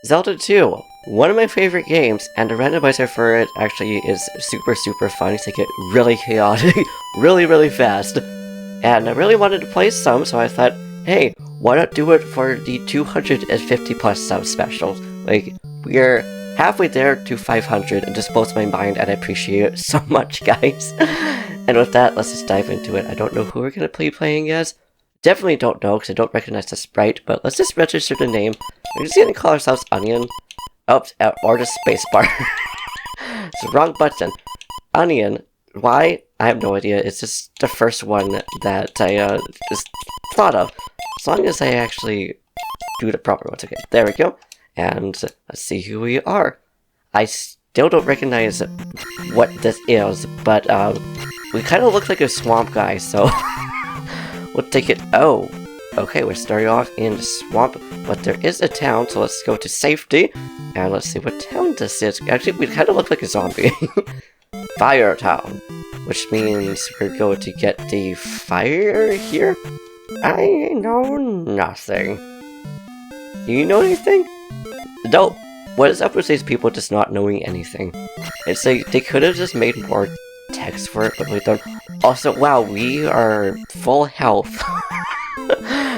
Zelda 2, one of my favorite games, and the randomizer for it actually is super fun to get really chaotic, really fast. And I really wanted to play some, so I thought, hey, why not do it for the 250 plus sub special? Like, we're halfway there to 500, and just blows my mind, and I appreciate it so much, guys. And with that, let's just dive into it. I don't know who we're gonna be playing as. Definitely don't know, because I don't recognize the sprite, but let's just register the name. We're just gonna call ourselves Onion. Oops, or the spacebar. It's the wrong button. Onion. Why? I have no idea. It's just the first one that I just thought of. As long as I actually do the proper ones. Okay, there we go. And let's see who we are. I still don't recognize what this is, but we kind of look like a swamp guy, so we'll take it. Oh, okay, we're starting off in the swamp, but there is a town, so let's go to safety. And let's see what town this is. Actually, we kind of look like a zombie. Fire Town, which means we're going to get the fire here. I know nothing. Do you know anything? Nope. What is up with these people just not knowing anything? It's like they could have just made more text for it, but we don't. Also, wow, we are full health.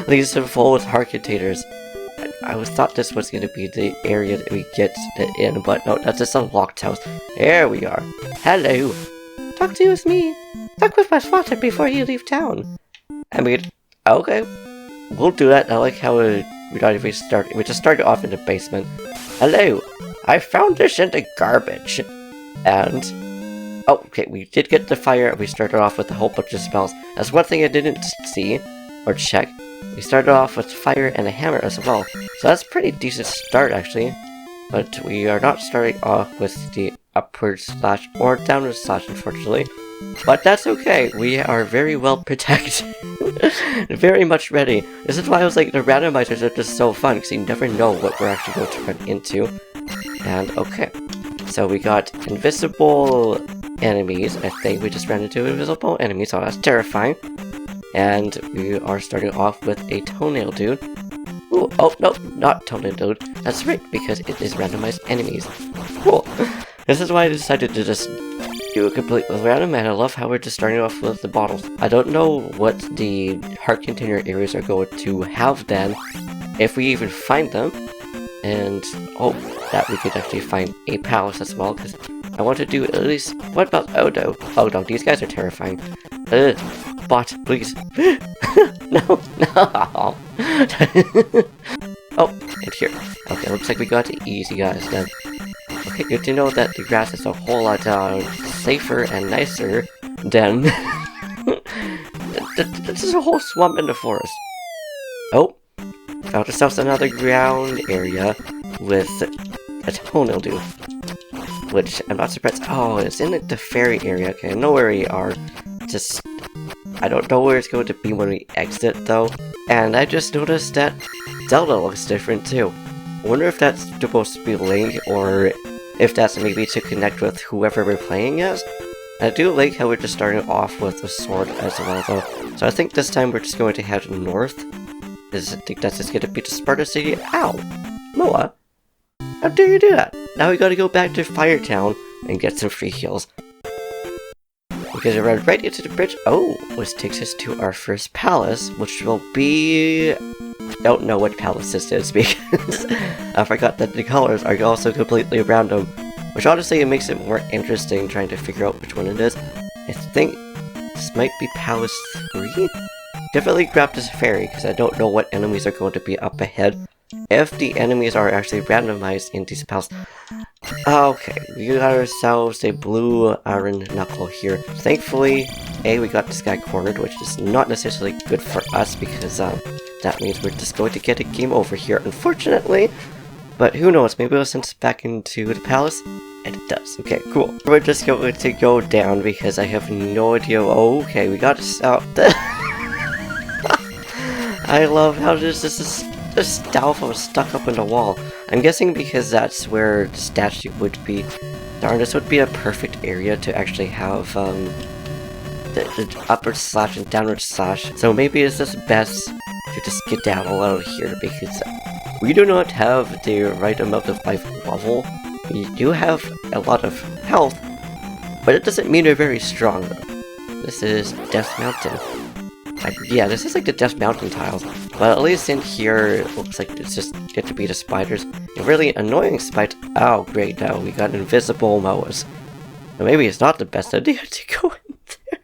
These are full with heart containers. I thought this was going to be the area that we get in, but no, that's just a locked house. There we are. Hello. Talk to you with me. Talk with my father before you leave town. I mean, okay. We'll do that. I like how we just started off in the basement. Hello. I found this in the garbage. And oh, okay, we did get the fire. We started off with a whole bunch of spells. That's one thing I didn't see or check. We started off with fire and a hammer as well, so that's a pretty decent start actually. But we are not starting off with the upward slash or downward slash, unfortunately. But that's okay, we are very well protected. Very much ready. This is why I was like, the randomizers are just so fun, because you never know what we're actually going to run into. And okay, so we got invisible enemies. I think we just ran into invisible enemies, so that's terrifying. And we are starting off with a toenail dude. Ooh, oh, no, not toenail dude. That's right, because it is randomized enemies. Cool. This is why I decided to just do a complete random, and I love how we're just starting off with the bottles. I don't know what the heart container areas are going to have then, if we even find them. And, oh, that we could actually find a palace as well, because I want to do at least, what about, oh no, these guys are terrifying. Bot, please. No. Oh, and here. Okay, looks like we got the easy guys then. Okay, good to know that the grass is a whole lot safer and nicer than this is a whole swamp in the forest. Oh, found ourselves another ground area with a toenail dude, which I'm not surprised. Oh, it's in the fairy area. Okay, I know where we are. Just I don't know where it's going to be when we exit though. And I just noticed that Zelda looks different too. I wonder if that's supposed to be Link, or if that's maybe to connect with whoever we're playing as. I do like how we're just starting off with a sword as well though. So I think this time we're just going to head north. I think that's just going to be the Sparta City. Ow! Moa! How dare you do that? Now we gotta go back to Fire Town and get some free heals. Because we run right into the bridge. Oh, which takes us to our first palace, which will be... don't know what palace this is because I forgot that the colors are also completely random, which honestly it makes it more interesting trying to figure out which one it is. I think this might be Palace 3? Definitely grab this fairy because I don't know what enemies are going to be up ahead. If the enemies are actually randomized in these palaces. Okay, we got ourselves a blue iron knuckle here. Thankfully, we got this guy cornered, which is not necessarily good for us because that means we're just going to get a game over here, unfortunately. But who knows, maybe it'll send us back into the palace. And it does. Okay, cool. We're just going to go down because I have no idea. Oh, okay, we got us out. I love how this is the styrofoam is stuck up in the wall. I'm guessing because that's where the statue would be. Darn, this would be a perfect area to actually have the upward slash and downward slash. So maybe it's just best to just skedaddle out of here because we do not have the right amount of life level. We do have a lot of health, but it doesn't mean we're very strong though. This is Death Mountain. Yeah, this is like the Death Mountain tiles, but at least in here it looks like it's just get to be the spiders. A really annoying spider. Oh great, now we got invisible Moas. But maybe it's not the best idea to go in there.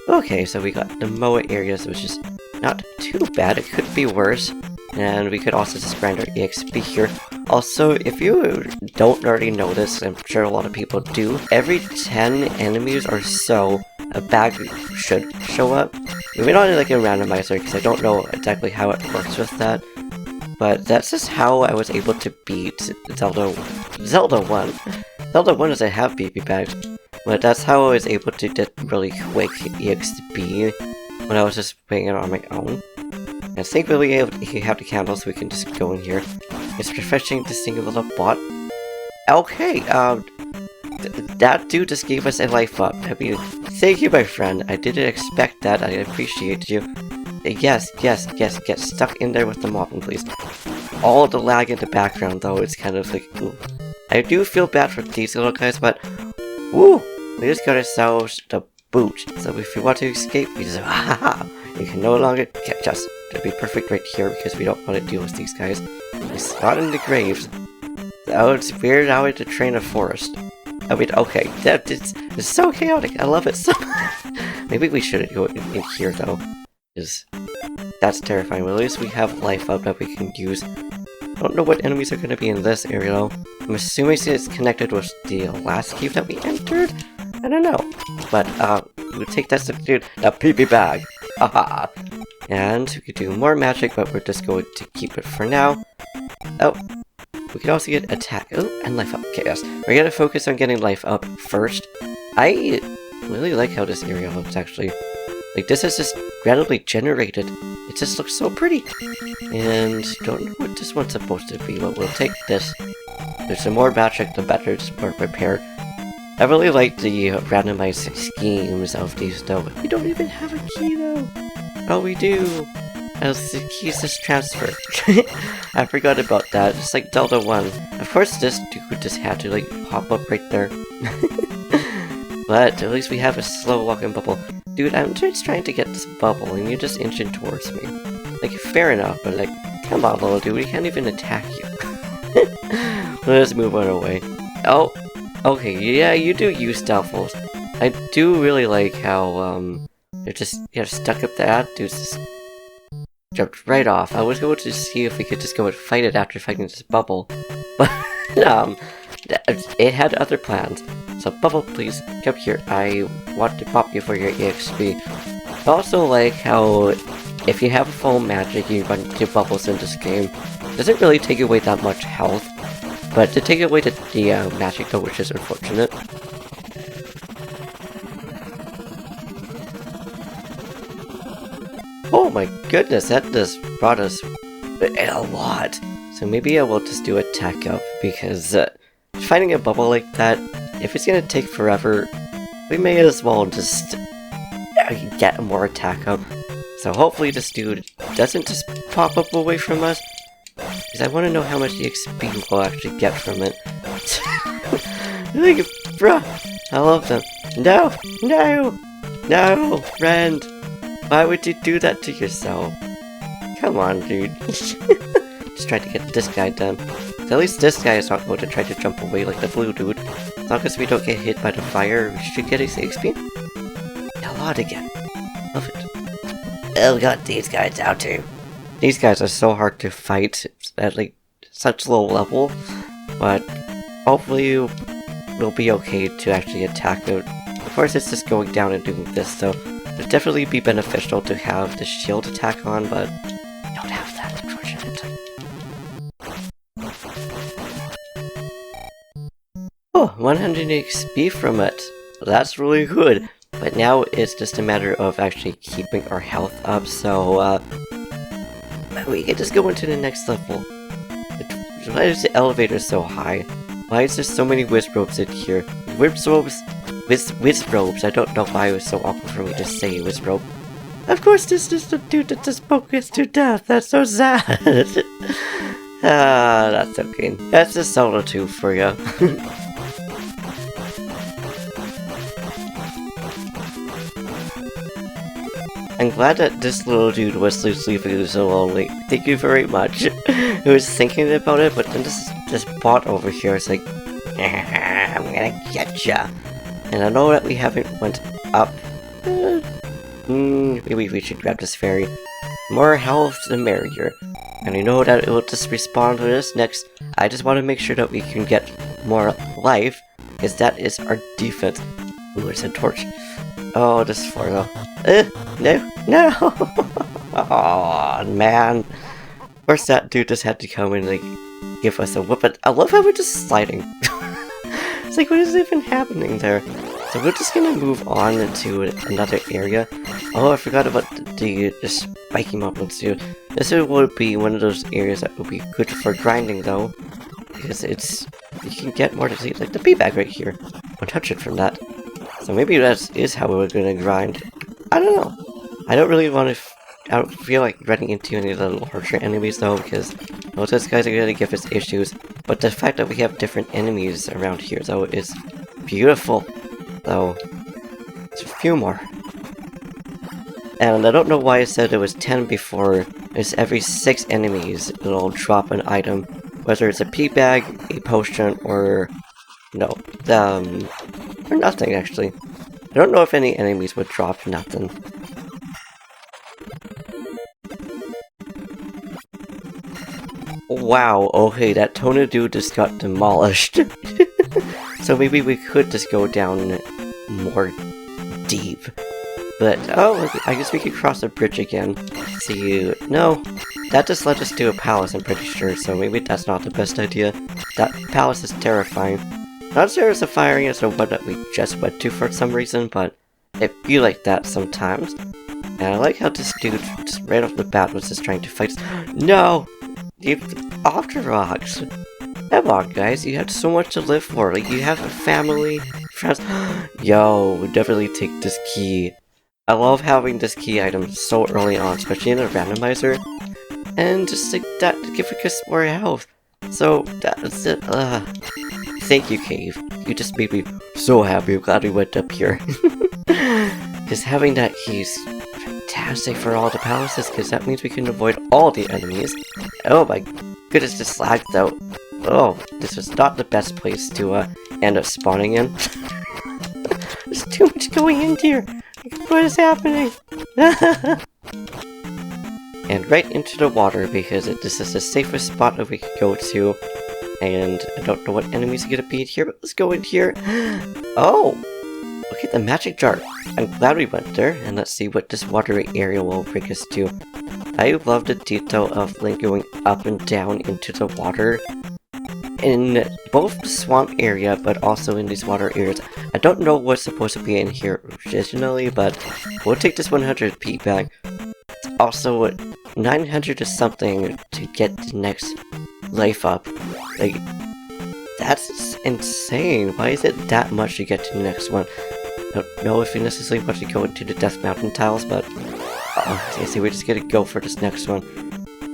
Okay, so we got the Moa areas, which is not too bad. It could be worse. And we could also just grind our EXP here. Also, if you don't already know this, I'm sure a lot of people do, every 10 enemies or so, a bag should show up. Maybe not like a randomizer, because I don't know exactly how it works with that. But that's just how I was able to beat Zelda 1. Zelda 1 doesn't have BB bags, but that's how I was able to get really quick EXP when I was just playing it on my own. And thankfully you have the candles, so we can just go in here. It's refreshing to see a little bot. Okay, that dude just gave us a life up. I mean, thank you, my friend. I didn't expect that. I appreciate you. Yes, get stuck in there with the mopping, please. All the lag in the background, though, it's kind of like, ooh. I do feel bad for these little guys, but, woo! We just got ourselves the boot. So if you want to escape, you just, you can no longer catch us. It'll be perfect right here because we don't want to deal with these guys. It's not in the graves. Oh, it's weird how to train a forest. I mean, okay, it's so chaotic. I love it so much. Maybe we shouldn't go in here though, because that's terrifying. Well, at least we have life up that we can use. I don't know what enemies are going to be in this area though. I'm assuming it's connected with the last cave that we entered. I don't know, but we'll take that substitute the PP bag. Haha. And we could do more magic, but we're just going to keep it for now. Oh, we could also get attack. Oh, and life up. Okay, yes. We're gonna focus on getting life up first. I really like how this area looks, actually. Like, this is just randomly generated. It just looks so pretty. And don't know what this one's supposed to be, but we'll take this. There's some more magic, the better it's more repair. I really like the randomized schemes of these, though. We don't even have a key, though. Oh, we do! As the keys just transfer. I forgot about that. It's like Zelda 1. Of course, this dude just had to, like, pop up right there. But at least we have a slow walking bubble. Dude, I'm just trying to get this bubble, and you're just inching towards me. Like, fair enough, but, like, come on, little dude, we can't even attack you. Let's move on away. Oh, okay, yeah, you do use stealthals. I do really like how, they're just, stuck up there. Dude just jumped right off. I was going to see if we could just go and fight it after fighting this bubble. But, it had other plans. So, bubble, please, come here. I want to pop you for your EXP. I also like how, if you have full magic, you run your bubbles in this game. It doesn't really take away that much health. But to take away the magic, though, which is unfortunate. Oh my goodness, that just brought us a lot. So maybe I will just do attack up, because finding a bubble like that, if it's gonna take forever, we may as well just get more attack up. So hopefully this dude doesn't just pop up away from us, because I want to know how much EXP we'll actually get from it. Like, bruh, I love them. No, no, no, friend. Why would you do that to yourself? Come on, dude. Just try to get this guy done. So at least this guy is not going to try to jump away like the blue dude. As long as we don't get hit by the fire, we should get his XP. A lot again. Love it. Oh, we got these guys out too. These guys are so hard to fight at like such low level, but hopefully we'll be okay to actually attack them. Of course, it's just going down and doing this, so it'd definitely be beneficial to have the shield attack on, but I don't have that, unfortunately. Oh, 100 XP from it. That's really good. But now it's just a matter of actually keeping our health up, so we can just go into the next level. Why is the elevator so high? Why is there so many wizrobes in here? Wizrobes? Wizrobes? I don't know why it was so awkward for me to say wizrobe. Of course, this is the dude that just spoke us to death. That's so sad. That's okay. That's a Zelda 2 for you. I'm glad that this little dude was leaving so lonely. Thank you very much. I was thinking about it, but then this bot over here is like, I'm gonna get ya. And I know that we haven't went up. Maybe we should grab this fairy. More health, the merrier. And I know that it will just respond to this next. I just want to make sure that we can get more life, because that is our defense. Ooh, it's a torch. Oh, this is for though. No! Oh man. Of course, that dude just had to come and like give us a whipping. I love how we're just sliding. It's like, what is even happening there? So we're just gonna move on into another area. Oh, I forgot about the spiky mountains too. This would be one of those areas that would be good for grinding though, because you can get more disease, like the pea bag right here. 100 from that. So maybe that is how we're gonna grind. I don't know. I don't really want to. I don't feel like running into any of the larger enemies though, because most of those guys are gonna give us issues. But the fact that we have different enemies around here though is beautiful. Though, there's a few more. And I don't know why I said it was 10 before. It's every 6 enemies it'll drop an item, whether it's a pea bag, a potion, or no, or nothing actually. I don't know if any enemies would drop nothing. Wow, okay, that Tona dude just got demolished. So maybe we could just go down more deep. But, oh, I guess we could cross the bridge again. See, no, that just led us to a palace, I'm pretty sure, so maybe that's not the best idea. That palace is terrifying. Not sure it's terrifying as the one that we just went to for some reason, but it be like that sometimes. And I like how this dude, just right off the bat, was just trying to fight. No! You off the rocks. Come on, guys, you have so much to live for. Like, you have a family, friends. Yo, definitely take this key. I love having this key item so early on, especially in a randomizer. And just like that, giving us more health. So, that's it. Thank you, Cave. You just made me so happy. I'm glad we went up here. Because having that key is fantastic for all the palaces, because that means we can avoid all the enemies. Oh my goodness, this lag though. Oh, this was not the best place to end up spawning in. There's too much going in here. What is happening? And right into the water, because this is the safest spot that we could go to. And I don't know what enemies are gonna be in here, but let's go in here. Oh! Look at the magic jar. I'm glad we went there, and let's see what this watery area will bring us to. I love the detail of Link going up and down into the water. In both the swamp area, but also in these water areas. I don't know what's supposed to be in here originally, but we'll take this 100 pea bag. It's also 900 or something to get the next life up. Like, that's insane. Why is it that much to get to the next one? I don't know if we necessarily want to go into the Death Mountain tiles, but I see we're just gonna go for this next one.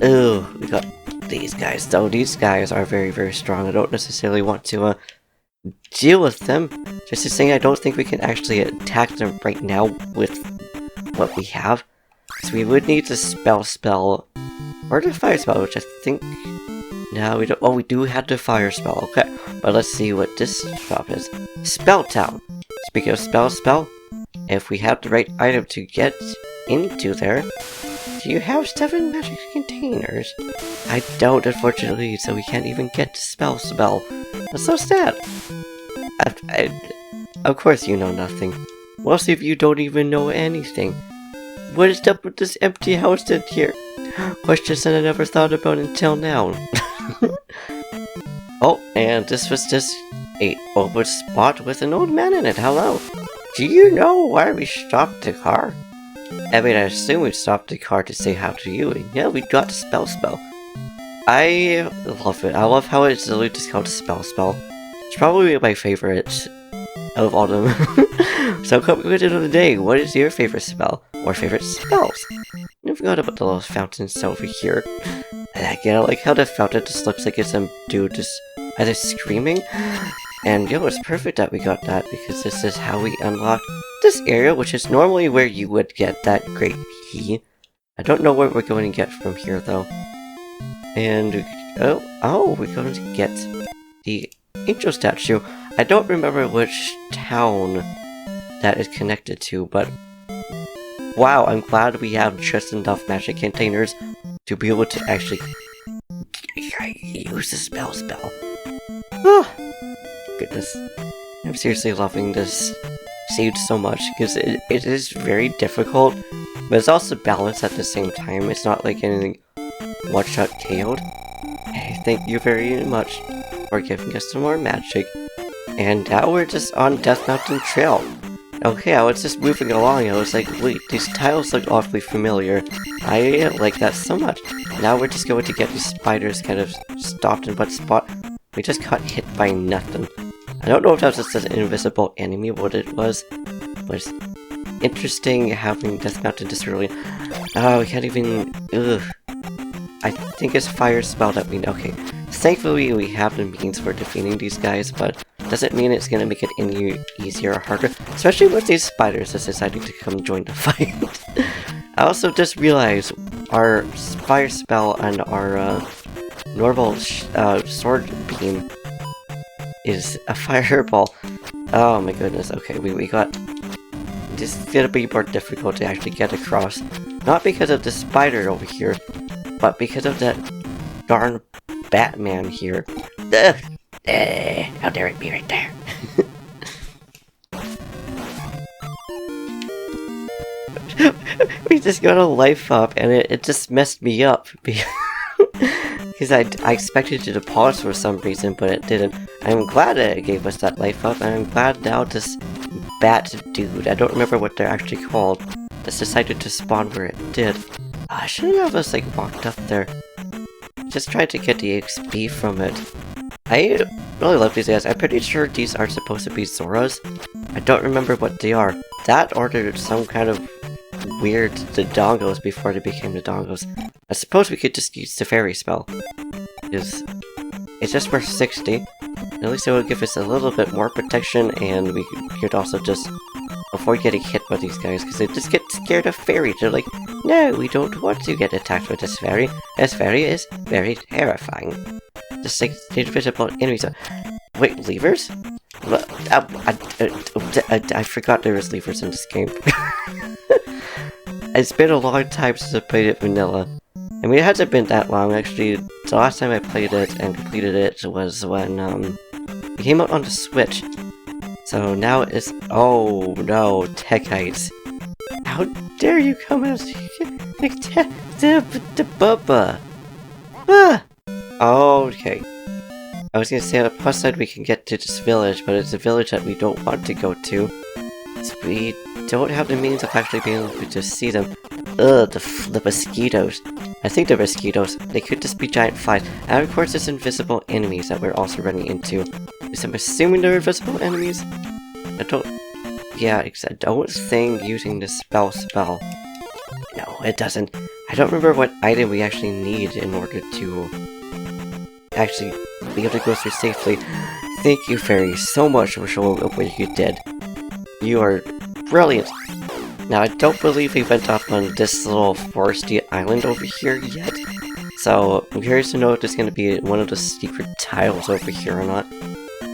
Ooh, we got these guys though. These guys are very, very strong. I don't necessarily want to deal with them. Just to say, I don't think we can actually attack them right now with what we have. So we would need to spell, or the fire spell, which I think. No, we don't. Oh, we do have the fire spell. Okay, but let's see what this shop is. Spell Town. Speaking of spell, if we have the right item to get into there, do you have 7 magic containers? I don't, unfortunately, so we can't even get to spell. That's so sad. Of course you know nothing. Most of you don't even know anything. What is up with this empty house in here? Questions that I never thought about until now. Oh, and this was just a open spot with an old man in it. Hello. Do you know why we stopped the car? I mean, I assume we stopped the car to say how to you, and yeah, we got to spell. I love it. I love how it's literally just called spell. It's probably my favorite out of all of them. So come to the end of the day, what is your favorite spell? or favorite spells. I forgot about the little fountains over here. And again, I like how the fountain just looks like it's some dude just either screaming. And yo, it's perfect that we got that, because this is how we unlock this area, which is normally where you would get that great key. I don't know what we're going to get from here though. And oh, we're going to get the angel statue. I don't remember which town that is connected to, but wow, I'm glad we have just enough magic containers to be able to actually use the spell. Oh, goodness. I'm seriously loving this siege so much, because it is very difficult, but it's also balanced at the same time. It's not like anything one-shot KO'd. Hey, thank you very much for giving us some more magic. And now we're just on Death Mountain Trail. Okay, I was just moving along, I was like, wait, these tiles look awfully familiar. I like that so much. Now we're just going to get these spiders kind of stopped in one spot. We just got hit by nothing. I don't know if that was just an invisible enemy, what it was. But it's interesting having Death Mountain just really... Oh, we can't even... Ugh. I think it's fire spell that we... Okay, thankfully we have the means for defeating these guys, but doesn't mean it's gonna make it any easier or harder, especially with these spiders that's deciding to come join the fight. I also just realized our fire spell and our normal sword beam is a fireball. Oh my goodness, okay, we got... This is gonna be more difficult to actually get across. Not because of the spider over here, but because of that darn Batman here. Ugh. How dare it be right there. We just got a life up and it just messed me up. Because I expected it to pause for some reason, but it didn't. I'm glad that it gave us that life up, and I'm glad now this bat dude, I don't remember what they're actually called, just decided to spawn where it did. I shouldn't have just like walked up there. Just tried to get the XP from it. I really love these guys. I'm pretty sure these are supposed to be Zoras. I don't remember what they are. That ordered some kind of weird dongos before they became the dongos. I suppose we could just use the fairy spell. It's just worth 60. At least it would give us a little bit more protection, and we could also just avoid getting hit by these guys, because they just get scared of fairies. They're like, no, we don't want to get attacked with this fairy. This fairy is very terrifying. Just like invisible enemies. Wait, levers? I forgot there was levers in this game. It's been a long time since I played it vanilla. I mean, it hasn't been that long, actually. The last time I played it and completed it was when, it came out on the Switch. So now it's... Oh, no, Techites. How dare you come as... Bubba! Ah! Okay. I was gonna say on the plus side we can get to this village, but it's a village that we don't want to go to. So we don't have the means of actually being able to see them. Ugh, the mosquitoes. I think they're mosquitoes. They could just be giant flies. And of course there's invisible enemies that we're also running into. Is I'm assuming they're invisible enemies? I don't... Yeah, I don't think using the spell. No, it doesn't. I don't remember what item we actually need in order to actually be able to go through safely. Thank you, Fairy, so much for showing up what you did. You are brilliant. Now, I don't believe we went off on this little foresty island over here yet. So, I'm curious to know if there's going to be one of the secret tiles over here or not.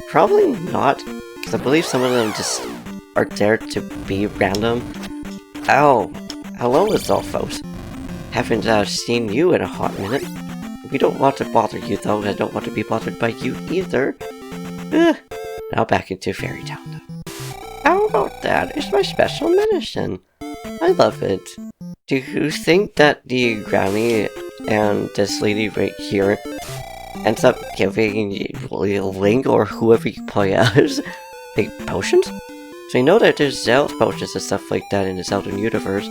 Probably not, because I believe some of them just are there to be random. Oh, hello, Azulfos. Haven't seen you in a hot minute. We don't want to bother you, though. I don't want to be bothered by you either. Now back into Fairy Town. How about that? It's my special medicine. I love it. Do you think that the granny and this lady right here ends up giving Link or whoever you play as big potions? So you know that there's Zelda potions and stuff like that in the Zelda universe.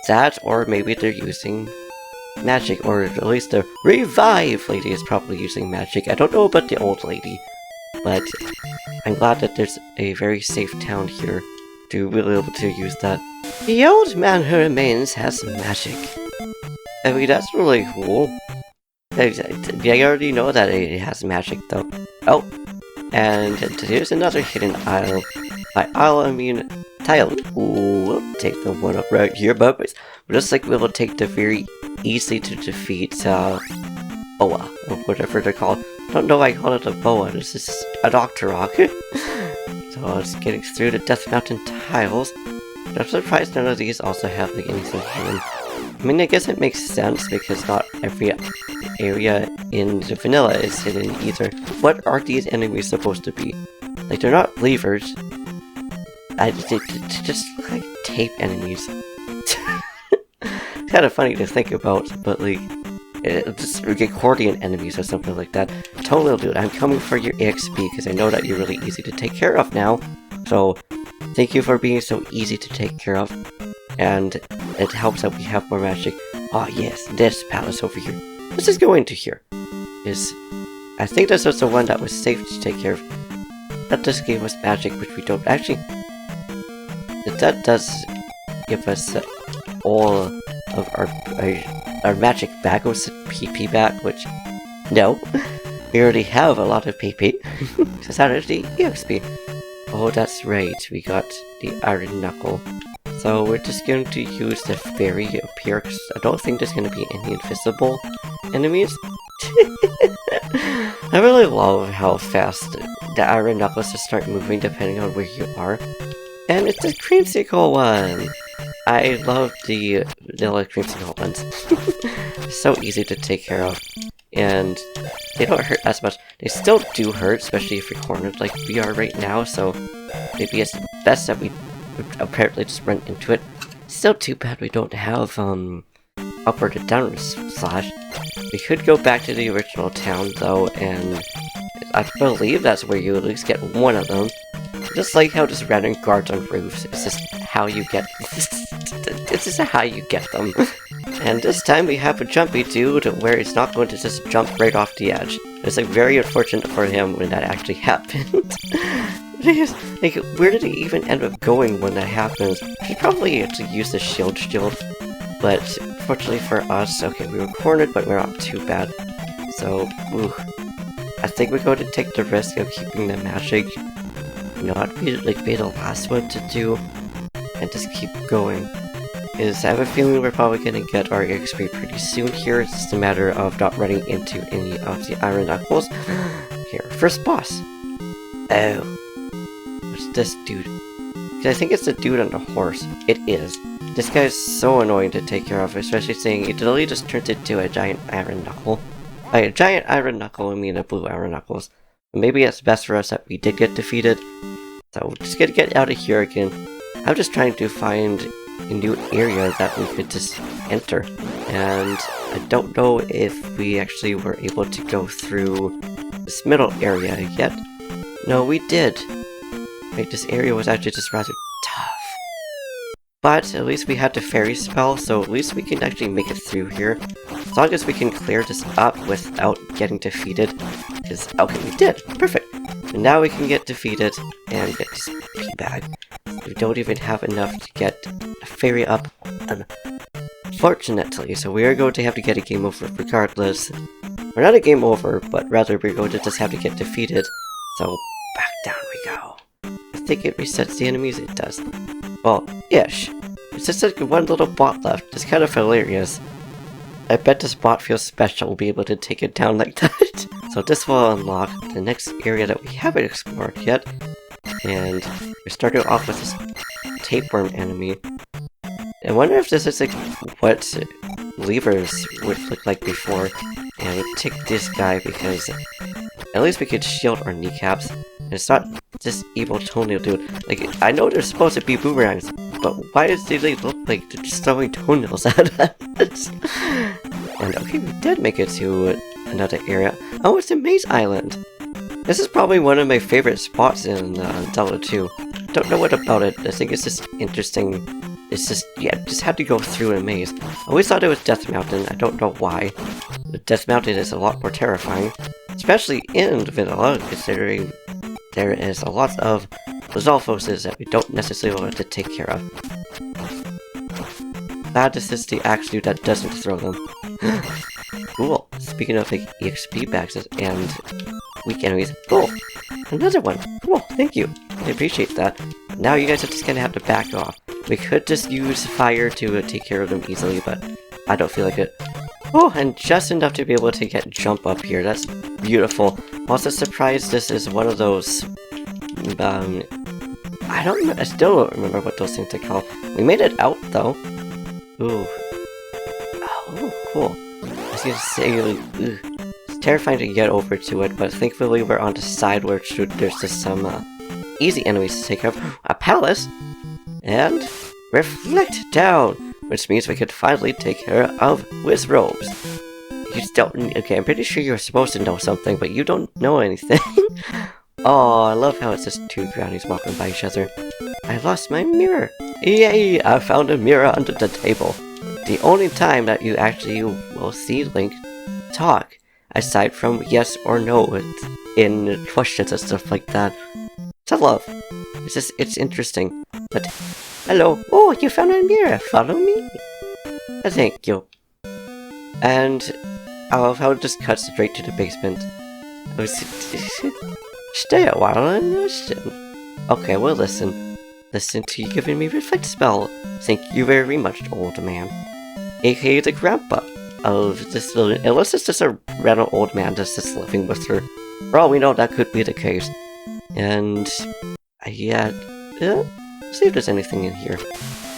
That, or maybe they're using magic, or at least the Revive lady is probably using magic. I don't know about the old lady, but I'm glad that there's a very safe town here. to be able to use that. The old man who remains has magic. I mean, that's really cool. I already know that it has magic, though. Oh, and here's another hidden isle. By isle, I mean tile. Ooh, we'll take the one up right here, but just like we will take the very easy to defeat, boa, or whatever they're called. I don't know why I call it a boa, this is a Dr. Rock. So it's getting through the Death Mountain tiles. I'm surprised none of these also have like anything hidden. I mean, I guess it makes sense because not every area in the vanilla is hidden either. What are these enemies supposed to be? Like, they're not levers. They just look like tape enemies. It's kind of funny to think about, but like, just accordion enemies or something like that. Totally, dude, I'm coming for your EXP because I know that you're really easy to take care of now. So, thank you for being so easy to take care of. And it helps that we have more magic. Oh yes, this palace over here. Let's just go into here. I think this was the one that was safe to take care of. That just gave us magic, which we don't actually. That does give us all of our magic back. Was PP back, which no, we already have a lot of PP. So that is the EXP. Oh, that's right. We got the Iron Knuckle. So we're just going to use the fairy up here, because I don't think there's going to be any invisible enemies. I really love how fast the Iron Knuckles just start moving depending on where you are. And it's a creamsicle one! I love the vanilla creamsicle ones. So easy to take care of. And they don't hurt as much. They still do hurt, especially if you're cornered like we are right now, so maybe it's best that we apparently just run into it. Still too bad we don't have upward and downward slash. We could go back to the original town though, and I believe that's where you at least get one of them. Just like how just random guards on roofs, it's just how you get it's just how you get them. And this time we have a jumpy dude where it's not going to just jump right off the edge. It's like very unfortunate for him when that actually happened. Like, where did he even end up going when that happens? He probably actually used the shield, but fortunately for us, okay, we were cornered, but we're not too bad. So, I think we're going to take the risk of keeping the magic, not be the last one to do, and just keep going. Because I have a feeling we're probably going to get our XP pretty soon here. It's just a matter of not running into any of the Iron Knuckles. Here, first boss. Oh. What's this dude? Because I think it's the dude on the horse. It is. This guy is so annoying to take care of, especially seeing it literally just turns into a giant Iron Knuckle. By a giant Iron Knuckle, I mean a blue Iron Knuckles. Maybe it's best for us that we did get defeated. So, just gonna get out of here again. I'm just trying to find a new area that we could just enter. And I don't know if we actually were able to go through this middle area yet. No, we did. Like, this area was actually just rather tough. But at least we had the fairy spell, so at least we can actually make it through here. As long as we can clear this up without getting defeated. Because, okay, we did. Perfect. And now we can get defeated and get this P-bag. We don't even have enough to get a fairy up, unfortunately. So we are going to have to get a game over regardless. Or not a game over, but rather we're going to just have to get defeated. So, back down we go. I think it resets the enemies, it does. Well, ish. It's just like one little bot left. It's kind of hilarious. I bet this bot feels special, will be able to take it down like that. So this will unlock the next area that we haven't explored yet. And we're starting off with this tapeworm enemy. I wonder if this is like what levers would look like before. And we take this guy because at least we could shield our kneecaps. And it's not this evil toenail dude. Like, I know they're supposed to be boomerangs, but why do they look like they're just throwing toenails at us? And okay, we did make it to another area. Oh, it's a maze island! This is probably one of my favorite spots in Zelda 2. Don't know what about it, I think it's just interesting. It's just, yeah, just had to go through a maze. I always thought it was Death Mountain, I don't know why. But Death Mountain is a lot more terrifying. Especially in Vanilla, considering there is a lot of Zolfoses that we don't necessarily want to take care of. Glad this is the axe dude that doesn't throw them. Cool. Speaking of like EXP bags and weak enemies. Cool. Another one. Cool. Thank you. I appreciate that. Now you guys are just gonna have to back off. We could just use fire to take care of them easily, but I don't feel like it. Oh, and just enough to be able to get jump up here. That's beautiful. Also surprised this is one of those, I still don't remember what those things are called. We made it out though. Ooh. Oh, cool. I was gonna say, it's terrifying to get over to it, but thankfully we're on the side where there's just some easy enemies to take care of. A palace! And reflect down! Which means we could finally take care of Wizrobes. You don't. Okay, I'm pretty sure you're supposed to know something, but you don't know anything. Oh, I love how it's just two brownies walking by each other. I lost my mirror. Yay! I found a mirror under the table. The only time that you actually will see Link talk, aside from yes or no in questions and stuff like that. It's a love. It's interesting. But hello. Oh, you found a mirror. Follow me. Thank you. And I love how it just cuts straight to the basement. Stay a while and listen. Okay, well listen. Listen to you giving me reflect spell. Thank you very much, old man. AKA the grandpa of this little. Unless it's just a random old man that's just living with her. For all we know, that could be the case. And yeah, see if there's anything in here.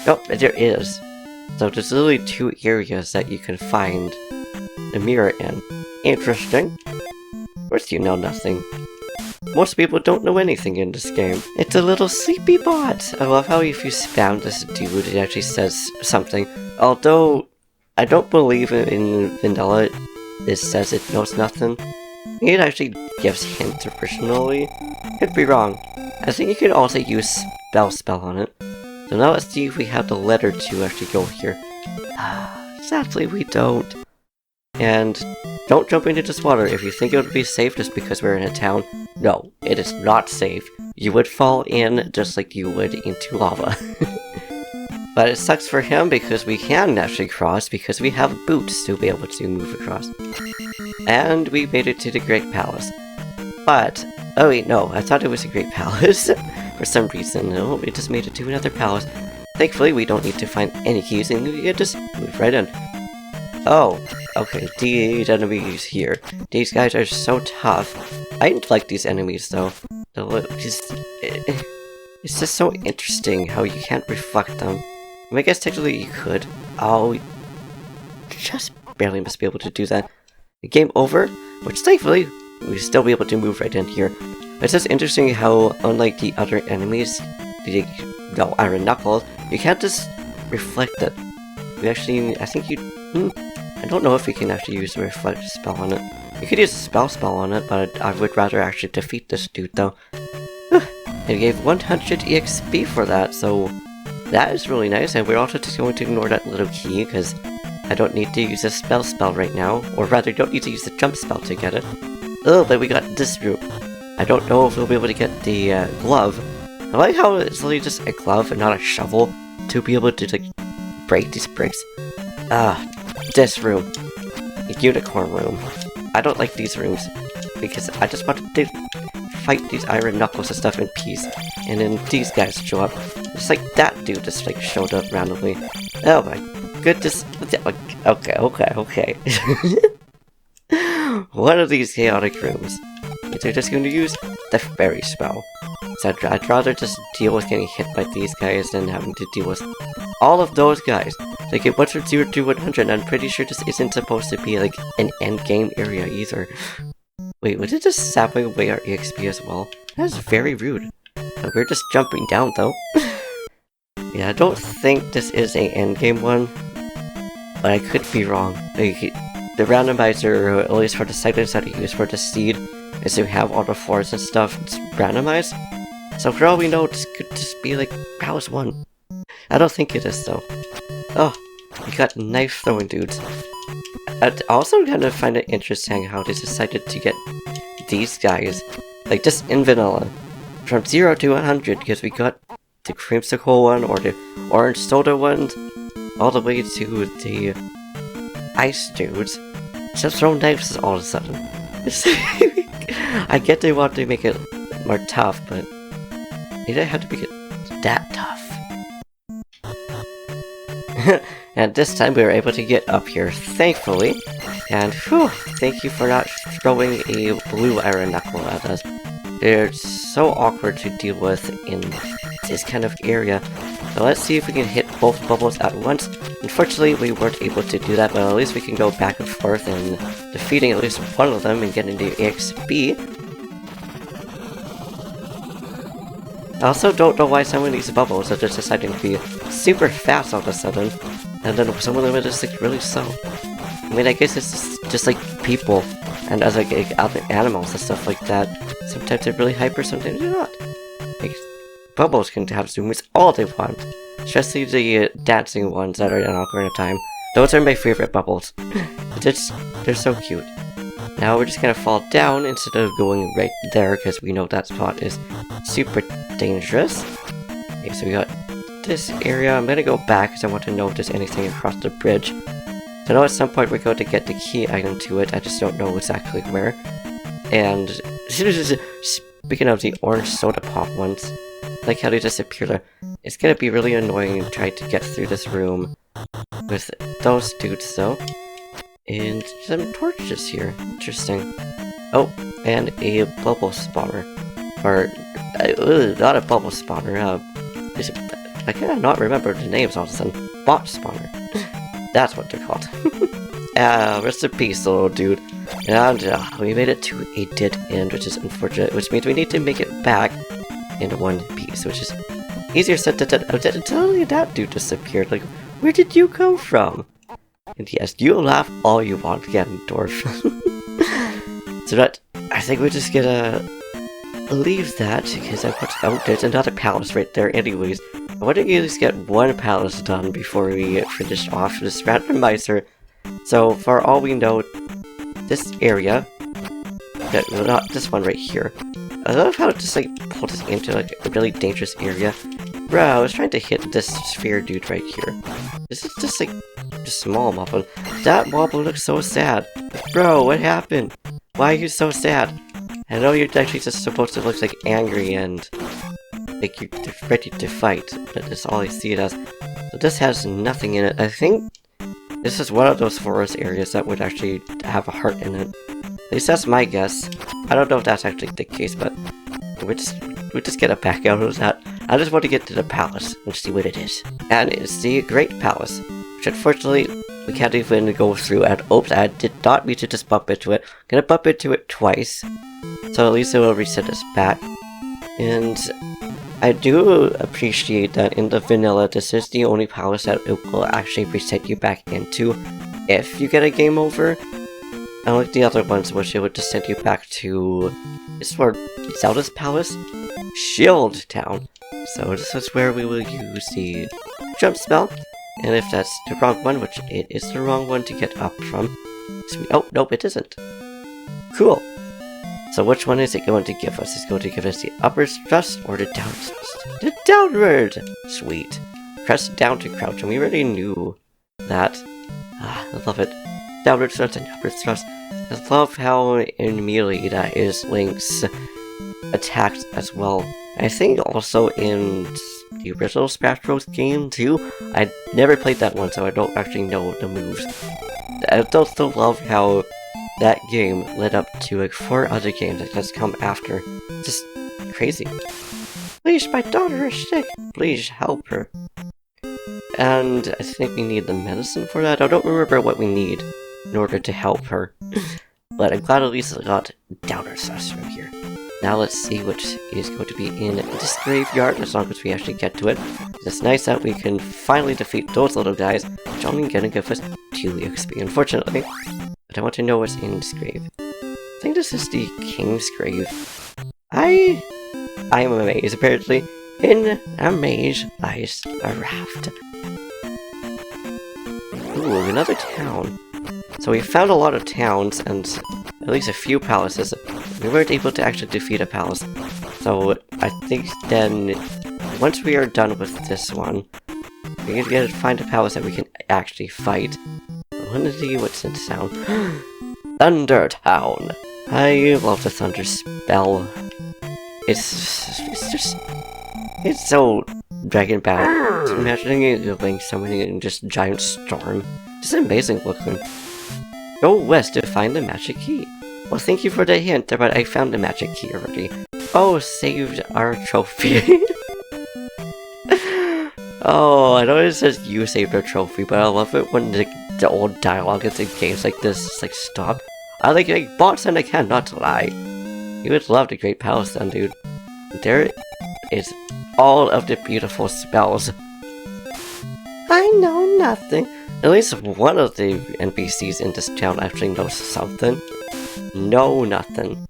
Oh, there is. So there's literally two areas that you can find the mirror in. Interesting. Of course you know nothing. Most people don't know anything in this game. It's a little sleepy bot. I love how if you spam this dude, it actually says something. Although, I don't believe in vanilla, it says it knows nothing. It actually gives hints originally. Could be wrong. I think you can also use spell on it. So now let's see if we have the letter to actually go here. Sadly, we don't. And don't jump into this water if you think it would be safe just because we're in a town. No, it is not safe. You would fall in just like you would into lava. But it sucks for him because we can actually cross because we have boots to be able to move across. And we made it to the Great Palace. But, oh wait, no, I thought it was a Great Palace. For some reason, no, we just made it to another palace. Thankfully, we don't need to find any keys and we can just move right in. Oh, okay, these enemies here. These guys are so tough. I didn't like these enemies though. It's just so interesting how you can't reflect them. I mean, I guess technically you could. Oh, we just barely must be able to do that. Game over, which thankfully, we'll still be able to move right in here. It's just interesting how, unlike the other enemies, the Iron Knuckles, you can't just reflect it. We actually, I think I don't know if we can actually use a reflect spell on it. You could use a spell on it, but I would rather actually defeat this dude though. It gave 100 EXP for that, so that is really nice, and we're also just going to ignore that little key, because I don't need to use a spell right now, or rather, don't need to use the jump spell to get it. Oh, but we got this room. I don't know if we'll be able to get the glove. I like how it's literally just a glove and not a shovel to be able to like break these bricks. This room. The unicorn room. I don't like these rooms because I just want to fight these Iron Knuckles and stuff in peace. And then these guys show up. Just like that dude just like showed up randomly. Oh my goodness. Okay. One of these chaotic rooms. They're just going to use the fairy spell. So I'd rather just deal with getting hit by these guys than having to deal with all of those guys. Like, it went from 0 to 100, and I'm pretty sure this isn't supposed to be, like, an endgame area either. Wait, was it just sapping away our EXP as well? That's very rude. We're just jumping down, though. Yeah, I don't think this is an endgame one, but I could be wrong. Like, the randomizer, at least for the settings that I use for the seed, is to have all the floors and stuff it's randomized. So for all we know, this could just be like Palace 1. I don't think it is though. Oh, we got knife throwing dudes. I also kind of find it interesting how they decided to get these guys, like just in vanilla, from 0 to 100 because we got the creamsicle one or the orange soda one, all the way to the ice dudes. Just throw knives all of a sudden. I get they want to make it more tough, but they don't have to make it that tough. And this time we were able to get up here, thankfully. And whew, thank you for not throwing a blue iron knuckle at us. They're so awkward to deal with in this kind of area. So let's see if we can hit both bubbles at once. Unfortunately, we weren't able to do that, but at least we can go back and forth and defeating at least one of them and getting the XP. I also don't know why some of these bubbles are just deciding to be super fast all of a sudden, and then some of them are just like really slow. I mean, I guess it's just like people and other other animals and stuff like that. Sometimes they're really hyper, sometimes they're not. Like, bubbles can have zoomies all they want, especially the dancing ones that are in Ocarina of Time. Those are my favorite bubbles. They're so cute. Now we're just gonna fall down instead of going right there because we know that spot is super dangerous. Okay, so we got this area. I'm gonna go back because I want to know if there's anything across the bridge. I know at some point we're going to get the key item to it, I just don't know exactly where. And speaking of the orange soda pop ones, like how they disappear there, it's gonna be really annoying trying to get through this room with those dudes though. And some torches here, interesting. Oh, and a bubble spawner. Or, not a bubble spawner, I cannot remember the names all of a sudden. Bot spawner. That's what they're called. Rest in peace, little dude. And we made it to a dead end, which is unfortunate, which means we need to make it back in one piece, which is easier said than done. Totally that dude disappeared. Like, where did you come from? And yes, you'll laugh all you want again, dwarf. So that, I think we're just gonna leave that, because I want, oh, there's another palace right there anyways. I want to at least get one palace done before we finish off this randomizer. So, for all we know, this area, not this one right here. I love how it just like pulled us into like a really dangerous area. Bro, I was trying to hit this sphere dude right here. This is just like a small wobble. That wobble looks so sad. Bro, what happened? Why are you so sad? I know you're actually just supposed to look like angry and like you're ready to fight, but that's all I see it as. So this has nothing in it. I think this is one of those forest areas that would actually have a heart in it. At least that's my guess. I don't know if that's actually the case, but we'll just get a back out of that. I just want to get to the palace and see what it is. And it's the Great Palace, which unfortunately we can't even go through. And oops, I did not mean to just bump into it. I'm gonna bump into it twice, so at least it will reset us back. And I do appreciate that in the vanilla, this is the only palace that it will actually reset you back into if you get a game over. Unlike the other ones, which it would just send you back to, it's for Zelda's palace? Shield Town. So this is where we will use the jump spell, and if that's the wrong one, which it is the wrong one to get up from, so oh, nope, it isn't. Cool. So which one is it going to give us? It's going to give us the upward thrust or the down thrust? The downward! Sweet. Press down to crouch, and we already knew that. Ah, I love it. Downward thrust and upward thrust. I love how in Melee that is Link's attacks as well. I think also in the original Smash Bros. Game too. I never played that one, so I don't actually know the moves. I also love how that game led up to like 4 other games that has come after. Just crazy. Please, my daughter is sick. Please help her. And I think we need the medicine for that. I don't remember what we need in order to help her. But I'm glad at least I got Downer Sauce from here. Now let's see what is going to be in this graveyard as long as we actually get to it. It's nice that we can finally defeat those little guys, which are only gonna give us 2 XP, unfortunately. But I want to know what's in this grave. I think this is the King's grave. I am amazed, apparently. In a maze lies a raft. Ooh, another town. So we found a lot of towns and at least a few palaces. We weren't able to actually defeat a palace. So I think then, once we are done with this one, we need to find a palace that we can actually fight. I want to see what's in town. Thunder Town! I love the thunder spell. It's so Dragon Ball. Imagining it like summoning in just giant storm. It's amazing looking. Go west to find the magic key. Well, thank you for the hint, but I found the magic key already. Oh, saved our trophy. Oh, I know it says you saved our trophy, but I love it when the old dialogue in games like this is like, stop. I like getting bots and I cannot lie. You would love the Great Palace then, dude. There is all of the beautiful spells. I know nothing. At least one of the NPCs in this town actually knows something. Know nothing.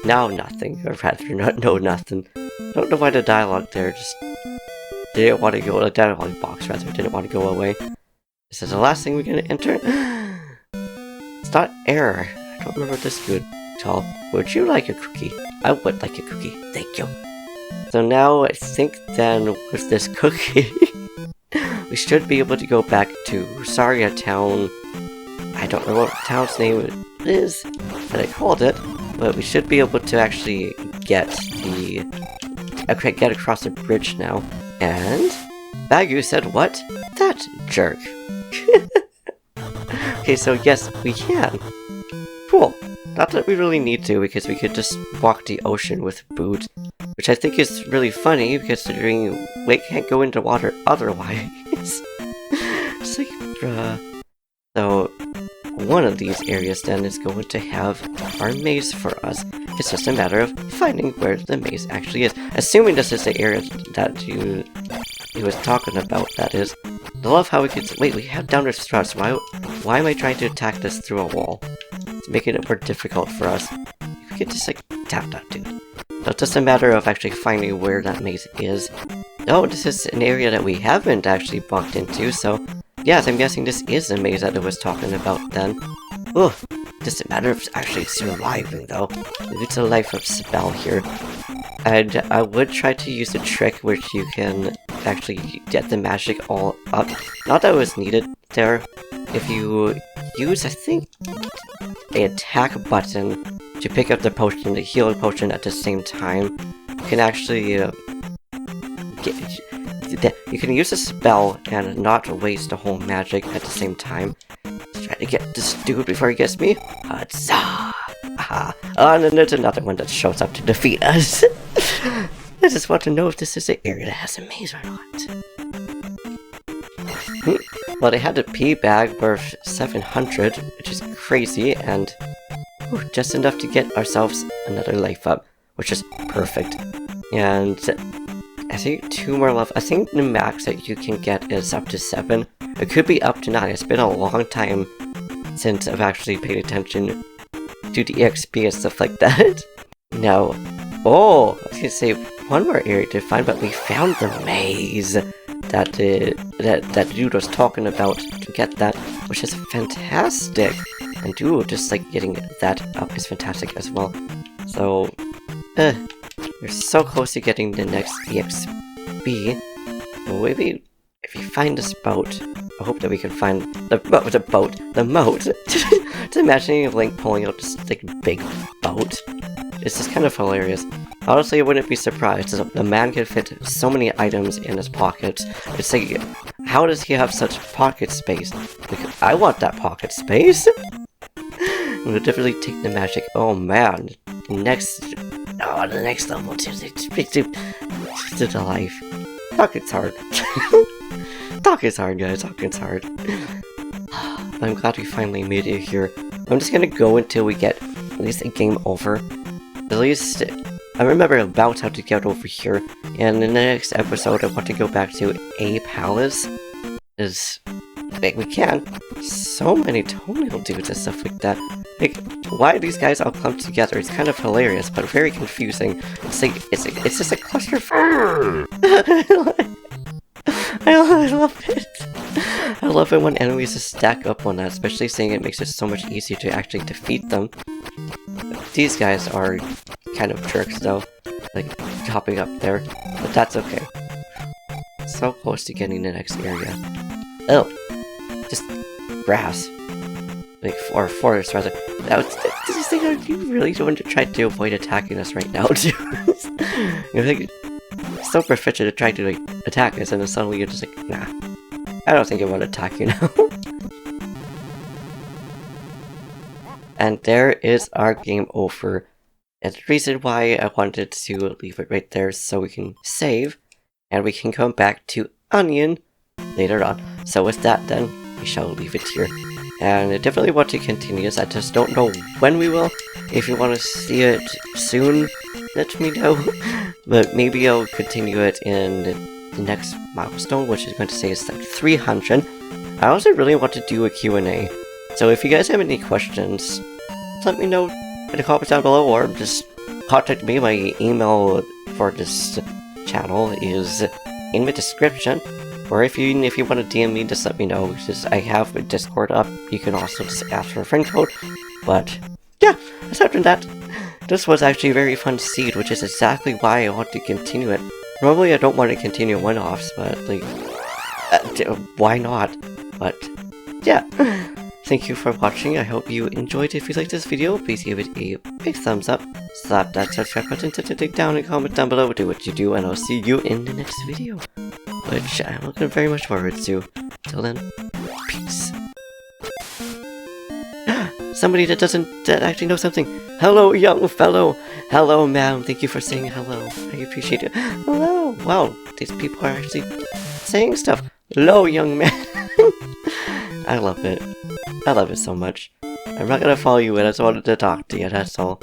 Now nothing, or rather not know nothing. Don't know why the dialogue there just didn't want to go, the dialogue box rather didn't want to go away. This is the last thing we're gonna enter. It's not error. I don't remember this good at all. Would you like a cookie? I would like a cookie, thank you. So now I think then with this cookie, we should be able to go back to Saria Town. I don't know what the town's name is that I called it, but we should be able to actually get across the bridge now. And Bagu said what? That jerk. Okay, so yes, we can. Cool. Not that we really need to, because we could just walk the ocean with Boot, which I think is really funny, considering we can't go into water otherwise. It's like, so, one of these areas then is going to have our maze for us. It's just a matter of finding where the maze actually is. Assuming this is the area that he was talking about, that is. I love how we could— wait, we have downward thrust. Why am I trying to attack this through a wall? It's making it more difficult for us. We could just like tap that dude. So it's just a matter of actually finding where that maze is. Oh, this is an area that we haven't actually bumped into, so yes, I'm guessing this is the maze that I was talking about then. Ugh, just a matter of actually surviving though. It's a life of spell here. And I would try to use a trick which you can actually get the magic all up. Not that it was needed there. If you use, I think, an attack button to pick up the potion, the healing potion at the same time, you can actually you can use a spell and not waste the whole magic at the same time. Let's try to get this dude before he gets me. Huzzah! Aha! Oh, and then there's another one that shows up to defeat us. I just want to know if this is the area that has a maze or not. Well, they had a P bag worth 700, which is crazy, and just enough to get ourselves another life up, which is perfect. And I think 2 more left. I think the max that you can get is up to 7. It could be up to 9. It's been a long time since I've actually paid attention to the EXP and stuff like that. Now, I was gonna say one more area to find, but we found the maze that dude was talking about to get that, which is fantastic. And dude, just like getting that up is fantastic as well. So, we're so close to getting the next EXP. Well, maybe if you find this boat, I hope that we can find the moat. Just imagining Link pulling out this like big boat. It's just kind of hilarious. Honestly, I wouldn't be surprised. The man can fit so many items in his pockets. It's like, how does he have such pocket space? Like, I want that pocket space. We'll definitely take the magic. Oh man, the next level to the life. Talking's hard. Talking's hard, guys. Talking's hard. I'm glad we finally made it here. I'm just gonna go until we get at least a game over. At least I remember about how to get over here. And in the next episode, I want to go back to a palace. We can. So many toenail dudes and stuff like that. Like, why these guys all clumped together? It's kind of hilarious, but very confusing. It's like it's just a cluster. I love it. I love it when enemies just stack up on that, especially saying it makes it so much easier to actually defeat them. These guys are kind of jerks though. like, hopping up there, but that's okay. So close to getting the next area. Oh! Just grass. Like, or forest, rather. This thing, are you really going to try to avoid attacking us right now, too? You're like, so proficient at trying to, like, attack us, and then suddenly you're just like, nah. I don't think I want to attack you now. And there is our game over. And the reason why I wanted to leave it right there so we can save, and we can come back to Onion later on. So with that then, we shall leave it here. And I definitely want to continue this, I just don't know when we will. If you want to see it soon, let me know. But maybe I'll continue it in the next milestone, which is going to say is like 300. I also really want to do a Q&A. So if you guys have any questions, let me know in the comments down below, or just contact me. My email for this channel is in the description. Or if you want to DM me, just let me know. Just, I have a Discord up. You can also just ask for a friend code. But yeah, aside from that, this was actually a very fun seed, which is exactly why I want to continue it. Normally I don't want to continue one-offs, but like, why not? But yeah, thank you for watching. I hope you enjoyed. If you liked this video, please give it a big thumbs up. Slap that subscribe button to take down and comment down below. Do what you do, and I'll see you in the next video, which I'm looking very much forward to. Till then, peace. Somebody that actually knows something. Hello, young fellow. Hello, ma'am. Thank you for saying hello. I appreciate it. Hello. Wow, these people are actually saying stuff. Hello, young man. I love it. I love it so much. I'm not gonna follow you in. I just wanted to talk to you, that's all.